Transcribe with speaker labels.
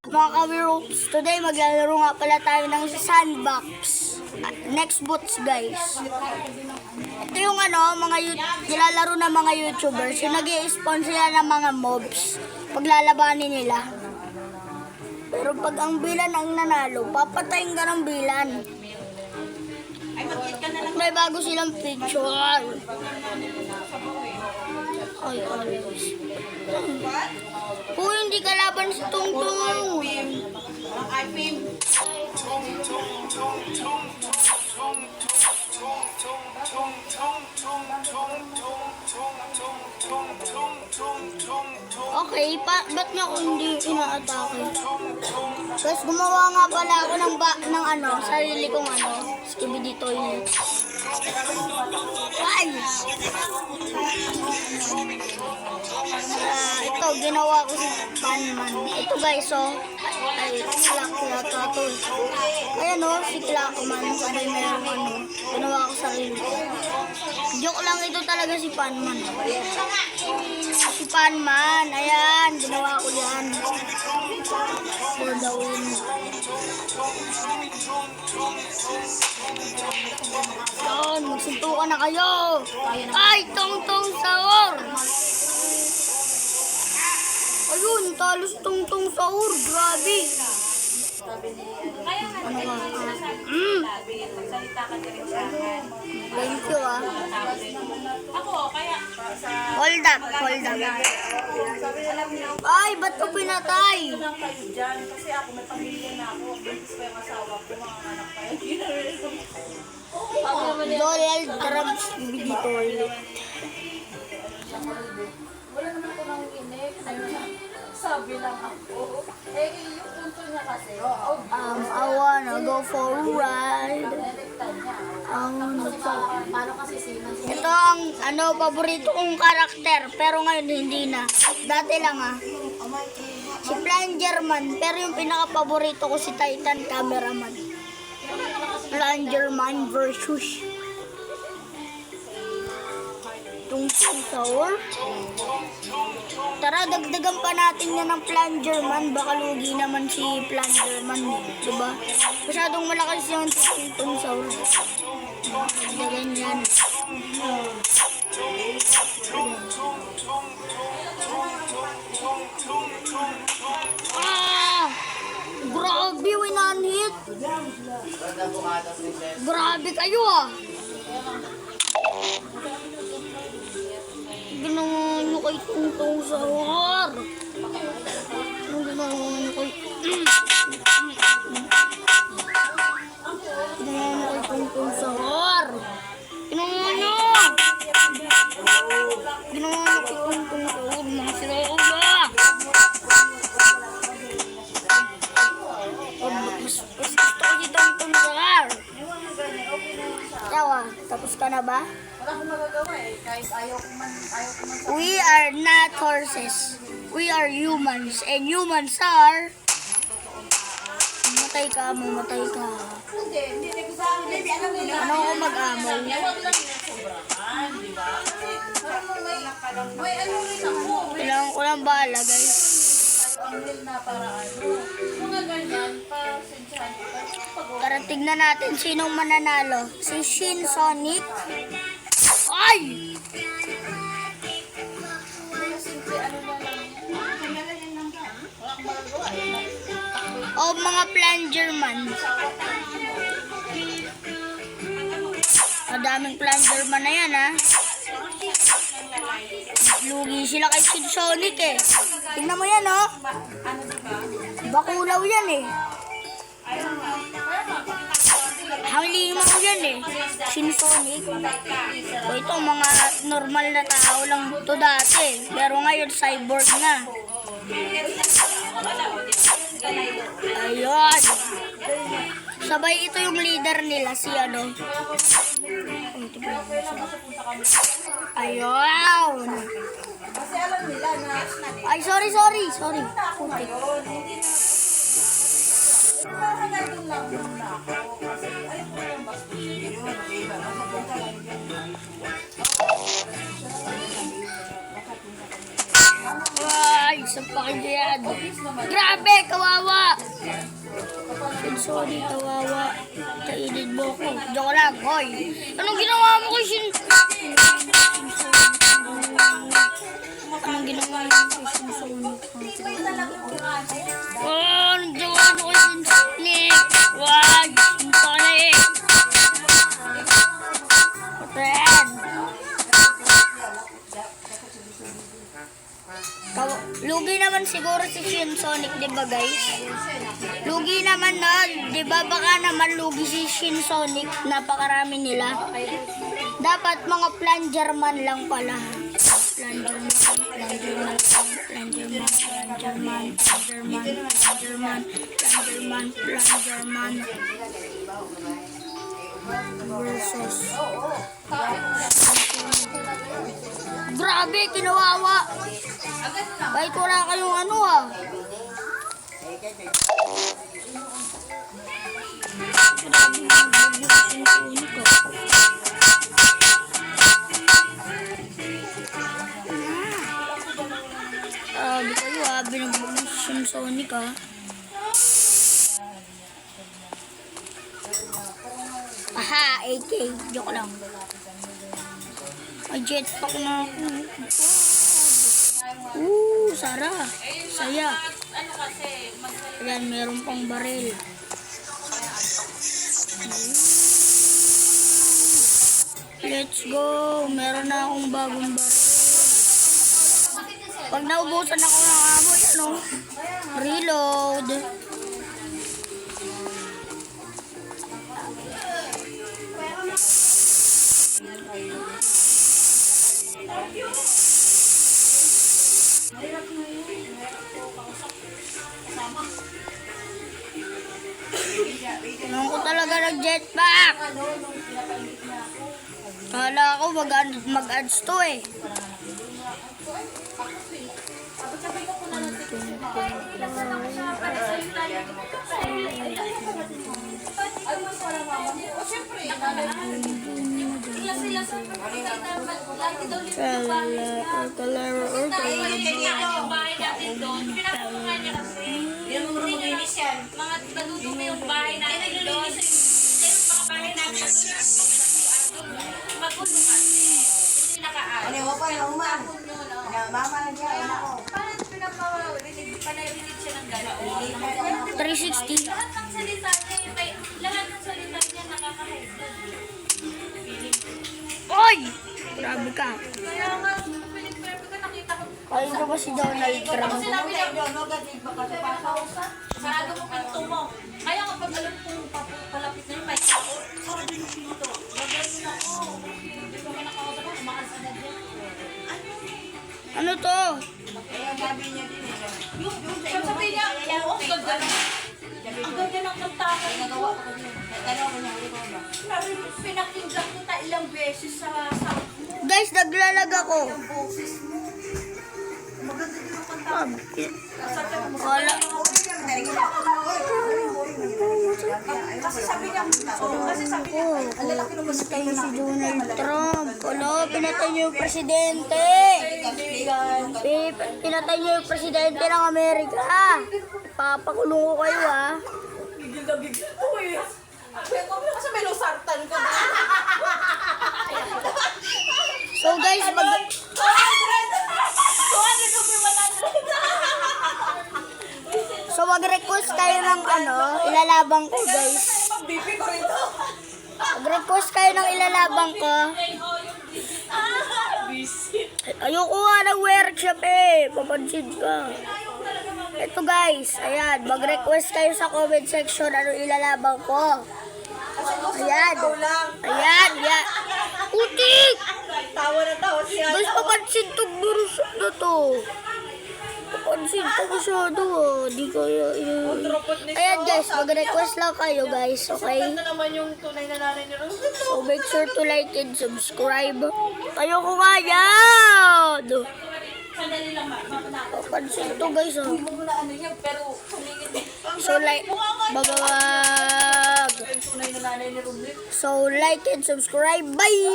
Speaker 1: Mga ka-Werox, today maglalaro nga pala tayo ng sandbox. Next boots guys. Ito yung nilalaro ng mga YouTubers. Yung nag-i-spawn sila ng mga mobs. Paglalabanin nila. Pero pag ang bilan ang nanalo, papatayin ka ng bilan. At may bago silang picture. Ay, always. Kung hindi kalaban si Tungtung. Okay, ba't niya ako hindi ina-atake? Tapos gumawa nga pala ako ng sarili kong skibidi toilet. Ay! Ito, ginawa ko si Panman. Ito guys, ay, Klak. Ayan si Klakman. Sabay mayroong ginawa ko sarili ko. Joke lang ito talaga si Panman. Si Panman, ayan, ginawa ko yan. For the win. Yan, magsuntukan na kayo. Ay, Tungtung Sahur. Ayun, talo si Tungtung Sahur. Grabe.
Speaker 2: Kaya nga, magsalita ka din sa akin.
Speaker 1: Thank you
Speaker 2: Ako, kaya
Speaker 1: Hold up. Ay, ba't ko pinatay?
Speaker 2: lang kayo dyan. Kasi ako, may pamilya na ako. Buntis ko yung asawa ko, mga anak kayo.
Speaker 1: Donald Trump's BD toilet.
Speaker 2: Wala naman ako nang inig. Sabi lang ako. Yung punto niya kasi.
Speaker 1: I wanna go for a ride.
Speaker 2: Paano kasi sinan?
Speaker 1: Ito ang paborito kong karakter, pero ngayon hindi na. Dati lang Si Plangerman, pero yung pinaka-paborito ko si Titan Cameraman. Plangerman versus Tungtung Sahur. Tara, dagdagan pa natin yan ng Plangerman. Baka lugi naman si Plangerman, diba? Masyadong malakas yung Tungtung Sahur. Dagdagan yan. Grabe, winanhit. Grabe kayo Ginawa nyo kay Tungtung Sahur. Anong ginawa nyo kay Tungtung Sahur? Ginawa nyo kay Tungtung Sahur. Mga sila ba? Mas gusto ko si Tungtung Sahur. Yawa, tapos ka na ba?
Speaker 2: Wala akong magagawa Kahit ayaw ko man
Speaker 1: We are not horses. We are humans. And humans are... Mamatay ka.
Speaker 2: Hindi ko sa akin. Hindi, alam nila.
Speaker 1: Ano ko mag-amol?
Speaker 2: Huwag lang sinasobrahan, di ba? Kasi, may ano rin ako.
Speaker 1: Kailangan ko lang bahala, guys.
Speaker 2: Ang real na paraan. Mga ganyan, pasensyahan ko.
Speaker 1: Tara, tignan natin sinong mananalo. Si Shin Sonic. Ay! O mga Plangerman. Madaming Plangerman na yan, Lugi sila kay Shin Sonic, Tignan mo yan, Bakulaw yan, Hanglimaw yan, Shin Sonic. O ito, mga normal na tao lang to dati. Pero ngayon, cyborg na. Ayun. Sabay ito yung leader nila, si Ayun.
Speaker 2: Kasi alam nila na
Speaker 1: Ay, sorry. Putik.
Speaker 2: parang ganun lang muna ako. Kasi alam ko yung bastos.
Speaker 1: Ay, isang pakinggan. Grabe, kawawa. Sorry, kawawa. Kainid mo ko. Joke lang, hoy. Anong ginawa mo kay Anong ginawa mo kay Shinsonic? Oh, anong ginawa mo kay Shinsonic? Wag, Shinsonic. Red. Lugi naman siguro si Shinsonic, di ba guys? Lugi naman na, di ba? Baka naman lugi si Shinsonic, napakarami nila. Dapat mga plangerman lang pala. Plangerman. Versus. Grabe, kinawawa. Kahit wala kayong ano ah. Di kayo ah, binagbog si Shinsonic ah. Aha, AK. Joke lang. May jetpack na ako. Sara. Saya. Ayan, meron pang baril. Let's go. Meron na akong bagong baril. Pag naubusan ako ng amoy, ano? Reload. Nung ko talaga ng jetpack. Kala ko mag-ads to eh.
Speaker 2: Mga nadudumi yung bahay natin doon. Yung mga bahay natin magulo kasi. Hindi nakaano.
Speaker 3: Ano ko yung umang? Mama na siya, ano ko.
Speaker 2: Parang panarinig siya ng gano'n.
Speaker 1: 360.
Speaker 2: Lahat ng salita niya nakakahead.
Speaker 1: Oy! Grabe ka.
Speaker 2: Kaya nga, pinag-prep ko nakita ko.
Speaker 1: Kaya ko ba si Donald Trump?
Speaker 2: Sinabi niya, sarado mo pinto mo. Kaya kapag alam kong palapit na yung mic, sarado yung pinto. Gagawin na ako. Hindi ko kinakausap ko, umakas na dyan.
Speaker 1: Ano to?
Speaker 3: Sabi niya din eh.
Speaker 2: Sabi niya, oo, ang ganda lang. Ang ganda lang ng takot ko.
Speaker 3: Tanong ko niya, ulit ko ba?
Speaker 2: Pinakinggan ko ta ilang beses sa sound mo.
Speaker 1: Guys, naglalag ako.
Speaker 2: Ang boses mo. Maganda din ang kanta.
Speaker 1: Wala.
Speaker 2: Kasi sabi niya, ang lalaki naman sa
Speaker 1: Kaya si Donald Trump. Wala, pinatay niyo yung presidente. Pinatay niyo yung presidente ng Amerika. Papakulong ko kayo ah.
Speaker 2: Gigil na gigil ko eh. Kasi may losartan ko.
Speaker 1: So guys, mag-request kayo ng ano, ilalabang ko guys.
Speaker 2: Bibi ko rin to.
Speaker 1: Mag-request kayo ng ilalabang ko. Ayoko nga ng workshop eh. Papansin ka. Ito guys, ayan. Mag-request kayo sa comment section ano ilalabang ko. Ayan. Ayan, ayan. Putik!
Speaker 2: Tawa na tawa siya.
Speaker 1: Guys, papansin itong burusok na to. Papansin ko masyado ah. Di kaya ayan guys, mag-request lang kayo guys. Okay?
Speaker 2: Ito naman yung tunay na nanay ni Rose.
Speaker 1: So make sure to like and subscribe. Ayoko nga yan!
Speaker 2: Sandali lang,
Speaker 1: Papansin to guys ah.
Speaker 2: Hindi mo na ano yan, pero tumingin din.
Speaker 1: So like, babawag.
Speaker 2: Yung tunay na nanay ni Rose.
Speaker 1: So like and subscribe. Bye!